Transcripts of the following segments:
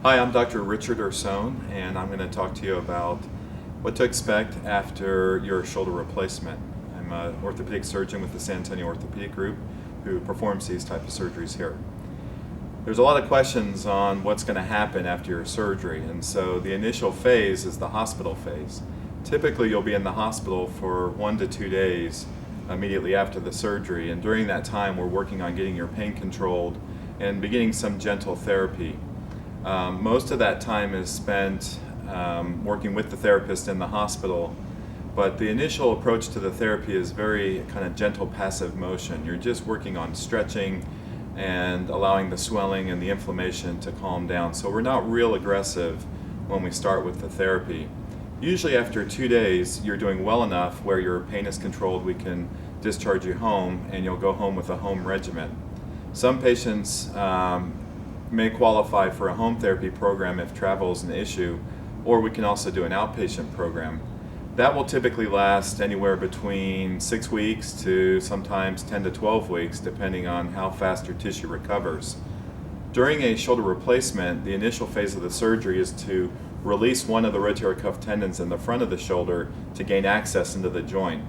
Hi, I'm Dr. Richard Ursone, and I'm going to talk to you about what to expect after your shoulder replacement. I'm an orthopedic surgeon with the San Antonio Orthopaedic Group who performs these type of surgeries here. There's a lot of questions on what's going to happen after your surgery, and so the initial phase is the hospital phase. Typically, you'll be in the hospital for 1 to 2 days immediately after the surgery, and during that time, we're working on getting your pain controlled and beginning some gentle therapy. Most of that time is spent working with the therapist in the hospital, but the initial approach to the therapy is very kind of gentle passive motion. You're just working on stretching and allowing the swelling and the inflammation to calm down. So we're not real aggressive when we start with the therapy. Usually after 2 days, you're doing well enough where your pain is controlled, we can discharge you home and you'll go home with a home regimen. Some patients may qualify for a home therapy program if travel is an issue, or we can also do an outpatient program. That will typically last anywhere between 6 weeks to sometimes 10 to 12 weeks, depending on how fast your tissue recovers. During a shoulder replacement, the initial phase of the surgery is to release one of the rotator cuff tendons in the front of the shoulder to gain access into the joint.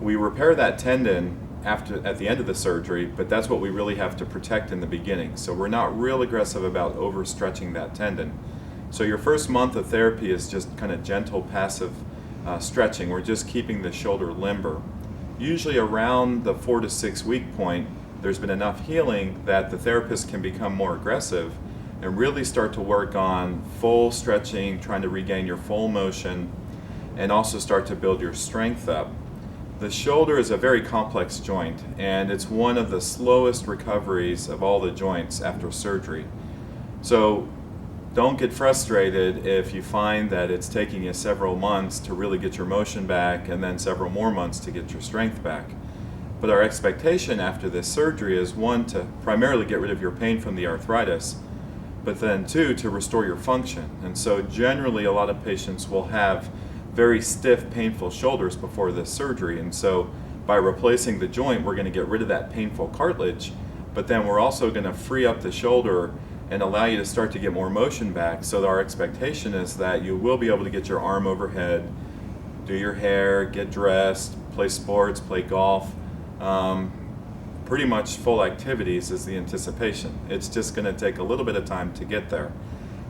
We repair that tendon at the end of the surgery, but that's what we really have to protect in the beginning. So we're not real aggressive about overstretching that tendon. So your first month of therapy is just kind of gentle, passive stretching. We're just keeping the shoulder limber. Usually around the 4 to 6 week point, there's been enough healing that the therapist can become more aggressive and really start to work on full stretching, trying to regain your full motion, and also start to build your strength up. The shoulder is a very complex joint, and it's one of the slowest recoveries of all the joints after surgery. So don't get frustrated if you find that it's taking you several months to really get your motion back and then several more months to get your strength back. But our expectation after this surgery is, one, to primarily get rid of your pain from the arthritis, but then two, to restore your function. And so generally a lot of patients will have very stiff, painful shoulders before this surgery, and so by replacing the joint, we're going to get rid of that painful cartilage, but then we're also going to free up the shoulder and allow you to start to get more motion back. So our expectation is that you will be able to get your arm overhead, do your hair, get dressed, play sports, play golf, pretty much full activities is the anticipation. It's just going to take a little bit of time to get there,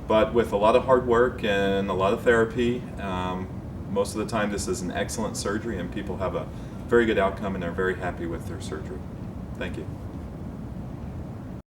but with a lot of hard work and a lot of therapy, most of the time this is an excellent surgery and people have a very good outcome and are very happy with their surgery. Thank you.